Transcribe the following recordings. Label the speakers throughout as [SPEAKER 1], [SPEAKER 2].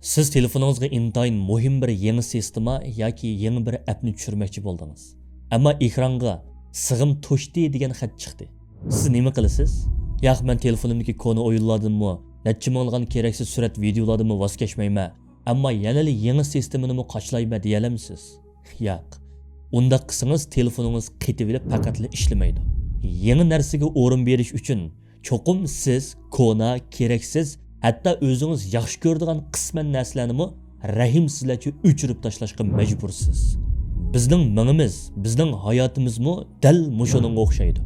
[SPEAKER 1] Siz telefoningizga intayin muhim bir yangi sistema yoki yangi bir appni tushirmoqchi bo'ldingiz. Ammo ekranga sig'im to'shdi degan xat chiqdi. Siz nima qilasiz? Yo'q, men telefonimdagi koni o'yinladimmi, necha minglagan keraksiz surat videolardan voz kechmayman, ammo yana yangi sistemani qochlayman deya olamsiz? Yo'q. Unda qilsangiz telefoningiz qetibilib faqatla ishlamaydi. Yangi narsaga o'rin berish uchun cho'qim siz kona keraksiz hatto o'zingiz yaxshi ko'radigan qisman narsalarni rahimsizlarcha o'chirib tashlashga majbursiz. Bizning mingimiz, bizning hayotimizmi dal mushuningga o'xshaydi.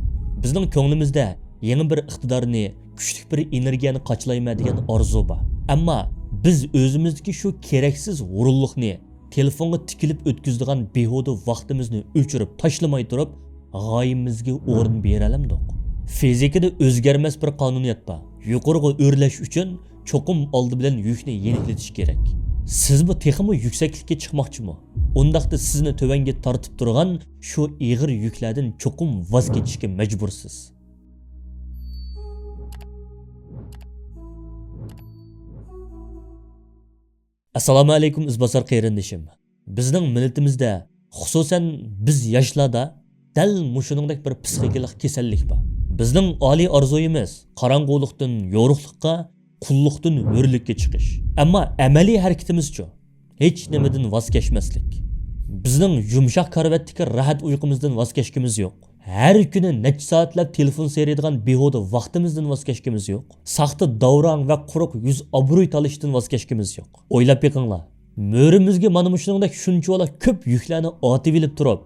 [SPEAKER 1] Bizning ko'nglimizda yangi bir iqtidorni, kuchli bir energiyani qochlayman degan orzu bor. Ammo biz o'zimizdagi shu keraksiz g'ururlikni telefonga tikilib o'tkazadigan behuda vaqtimizni o'chirib tashlamay turib, g'oyimizga o'rin bera olamdik. Fizikada o'zgarmas bir qonuniyat bor. Yuqoriga o'rlash uchun cho'qim oldi bilan yukni yeniklatish kerak. Siz bu texmi yuksaklikka chiqmoqchimi? Undaqda sizni tövanga tortib turgan shu ig'ir yuklardan cho'qim voz kechishga majbursiz. Assalomu alaykum izbosar qayrindishim. Bizning millatimizda, xususan biz yoshlarda dal mushuningdek bir psixikalik kasallik bor. Bizning oliy orzuyimiz qorong'ulikdan yo'ruqlikqa, qulluqdan hurlikka chiqish. Ammo amaliy harakatimiz-chi? Hech nimadan voz kechmaslik. Bizning yumshoq karvatdagi rahat uyqumizdan voz kechkimiz yo'q. Har kuni necha soatlab telefon seyraydigan behuda vaqtimizdan voz kechkimiz yo'q. Saxta davrang va quruq yuz obro'y talishdan voz kechkimiz yo'q. O'ylab beqinglar. Mo'rimizga mana shuningdek shunchalar ko'p yuklarni otib olib turib,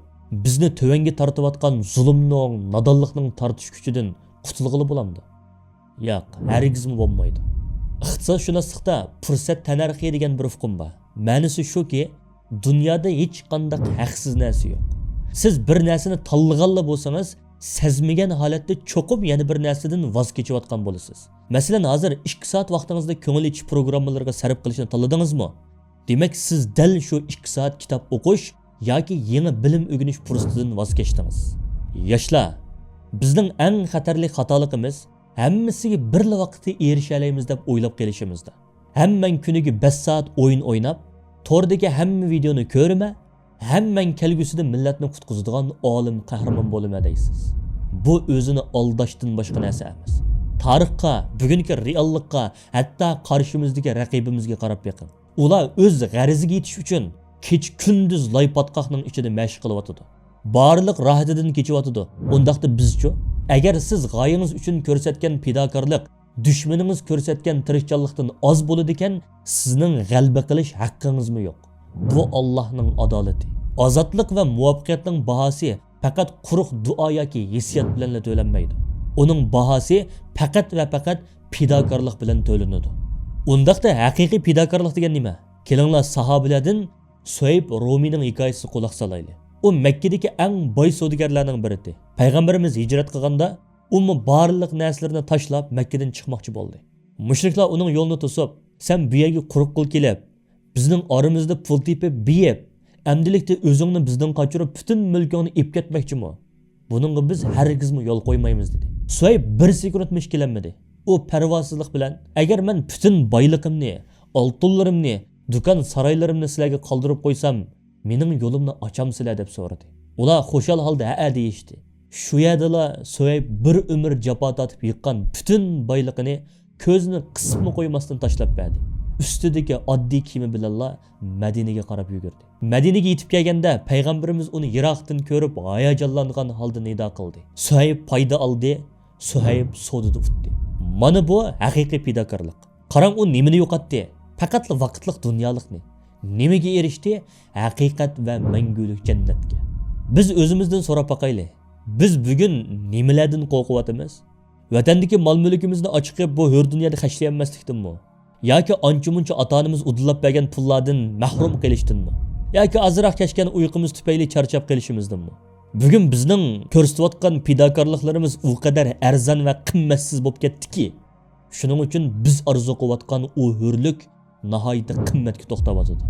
[SPEAKER 1] bizni tövanga tortayotgan zulmning, nodonlikning tortish kuchidan qutulg'ili bo'lamdi? Yo'q, hargizmi bo'lmaydi. Iqtisodshunoslikda fursat tanarxi degan bir hukm bor. Ma'nosi shuki, dunyoda hech qanday haqsiz narsa yo'q. Siz bir narsani tanlaganla bo'lsangiz, sezmagan holatda cho'qib yana bir narsadan voz kechayotgan bo'lasiz. Masalan, hozir 2 soat vaqtingizni ko'ngil ichish programmalarga sarf qilishni tanladingizmi? Demak, siz dal shu 2 soat kitob o'qish yoki yangi bilim o'rganish fursatidan voz kechdingiz. Yoshlar, bizning eng xatarli xatoligimiz hammasiga bir vaqtda erisha olamiz deb o'ylab qolishimizda. Hamman kuniga 5 soat o'yin o'ynab, tordagi hamma videoni ko'rma, hamman kelgusida millatni qutqizadigan olim qahramon bo'laman deysiz. Bu o'zini aldashdan boshqa narsa emas. Tarixga, bugungi reallikqa, hatto qarshimizdagi raqibimizga qarab beqing. Ular o'z g'ariziga yetish uchun kech kunduz loypatqoqning ichida mashq qilyotdi. Barliq rohatidan kechyotdi. Undaqda bizchi? Agar siz g'oyangiz uchun ko'rsatgan fidokorlik, dushmaningiz ko'rsatgan tirishchanlikdan oz bo'ladi ekan, sizning g'alaba qilish haqqingizmi yo'q? Bu Allohning adolati. Ozodlik va muvaffaqiyatning bahosi faqat quruq duo yoki hissiyot bilan to'lanmaydi. Uning bahosi faqat va faqat fidokorlik bilan to'lanadi. Undaqda haqiqiy fidokorlik degan nima? Kelinglar sahobalardan Suhayb Rumiyning hikoyasiga quloq solaylik. U Makkadagi eng boy savdogarlarning biri edi. Payg'ambarimiz hijrat qilganda, u barliq narsalarni tashlab Makkadan chiqmoqchi bo'ldi. Mushriklar uning yo'lini to'sib, "Sen bu yerga quruq qil kelib, bizning oramizda pul tepib, biyib, amdilikda o'zingni bizdan qochirib, butun mulkingni ep ketmoqchimi? Buningga biz hargizmi yo'l qo'ymaymiz" dedi. Suhayb bir sekund mishkilanmadi. U parvosizlik bilan, "Agar men butun boyligimni, oltinlarimni, do'kon saroylarimni sizlarga qoldirib qo'ysam, mening yo'limni ochamsizlar" deb so'radi. Ular xo'shal holda ha deyishdi. Shu yerda Suhayb bir umr jafo tortib yiqqan butun boyligini ko'zini qisibmi qo'ymasdan tashlab berdi. Ustidagi oddiy kiyimi bilan Madinaga qarab yugurdi. Madinaga yetib kelganda payg'ambarimiz uni yiroqdan ko'rib hayajonlangan holda nido qildi. Suhayb foyda oldi, Suhayb sodida o'tdi. Mana bu haqiqiy fidokorlik. Qarang, u nimani yo'qotdi? Faqat vaqtlik dunyolikni. Nimaga erishdi? Haqiqat va mangulik jannatga. Biz o'zimizdan so'rab boqaylik. Biz bugun nimalardan qo'rqyapmiz? Vatandagi mol-mulkimizni ochiqib bu hur dunyoda xashlayolmaslikdanmi? Yoki ancha-muncha ota-onamiz udillab bergan pullardan mahrum qilishdanmi? Yoki azroq kechgan uyqumiz tufayli charchab qilishimizdanmi? Bugun bizning ko'rsatayotgan fidokorliklarimiz u qadar arzon va qimmatsiz bo'lib ketdiki, shuning uchun biz orzu qilayotgan u hurlik nihoyatda qimmatga to'xtayotdi.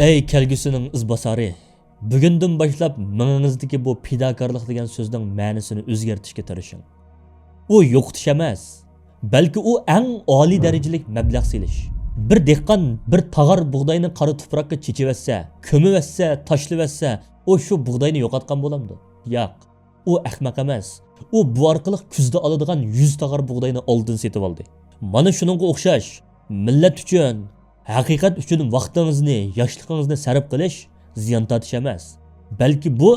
[SPEAKER 1] Ey kelgusining izbosari, bugundan boshlab mingingizdagi bu fidokorlik degan so'zning ma'nosini o'zgartirishga tirishing. U yo'qotish emas, balki u eng oliy darajalik mablag' selish. Bir dehqon bir tag'ar bug'doyni qora tuproqqa chechiversa, ko'miversa, tashlaversa, u shu bug'doyni yo'qotgan bo'lamdi. Yo'q. U ahmoq emas. U bu orqali kuzda oladigan 100 tag'ar bug'doyni oldin setib oldi. Mana shuningga o'xshash millat uchun, haqiqat uchun vaqtingizni, yoshligingizni sarf qilish ziyon tortish emas. Balki bu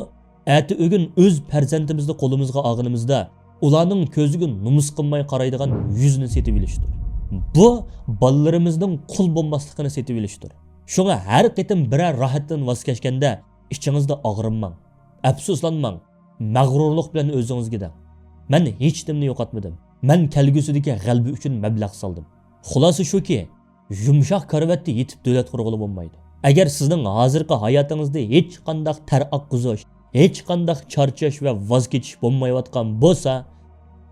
[SPEAKER 1] ati o'gin o'z farzandimizni qo'limizga olganimizda ularning ko'ziga numus qilmay qaraydigan yuzni setib olishdir. Bu bolalarimizning qul bo'lmasligini setib olishdir. Shunga har qitim biror rohatdan voz kechganda ichingizda og'rinmang, afsuslanmang, mag'rurlik bilan o'zingizga deng. Men hech nimani yo'qotmadim. Men kelgusidagi g'albi uchun mablag' soldim. Xulosa shuki, yumshoq karvatda yetib davlat qurg'ili bo'lmaydi. Agar sizning hozirgi hayotingizda hech qanday tar oqqizish, hech qanday charchash va voz kechish bo'lmayotgan bo'lsa,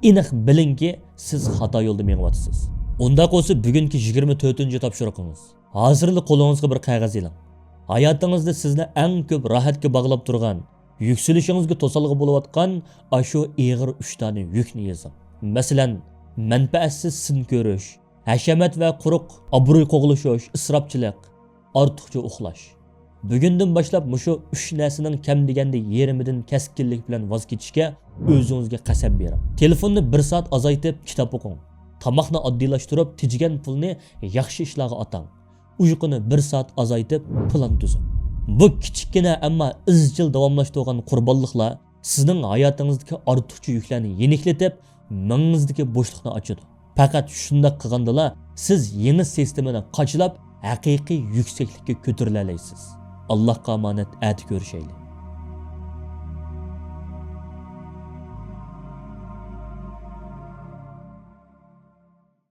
[SPEAKER 1] aniq bilingki, siz xato yo'lda menyapsiz. Unda qo'sa bugungi 24-topshiriqingiz. Hozirli qo'lingizga bir qog'oz iling. Hayotingizda sizni eng ko'p rohatga bog'lab turgan, yuksalishingizga to'salg'i bo'layotgan ashu ig'ir 3 tane yukni yozing. Masalan, manfaatsiz sin ko'rish, hashamat va quruq obro'y qo'g'lishish, isrofchilik, ortiqcha uxlash. Bugundan boshlab mushu 3 narsaning kam deganda yarimidan keskinlik bilan voz kechishga o'zingizga qasam bering. Telefonni 1 soat azaytib kitob o'qing. Tomoqni oddiylashtirib, tijigan pulni yaxshi ishlarga atang. Uyquni 1 soat azaytib plan tuzing. Bu kichikkina ammo izchil davomlashtirgan qurbonliklar sizning hayotingizdagi ortiqcha yuklarni yeniklatib, mingingizdagi bo'shliqni ochadi. Faqat shunday qilgandala siz yangi sistemani qochlab haqiqiy yuksaklikka ko'tarila olasiz. Allohga omonat, ati ko'rishaylik.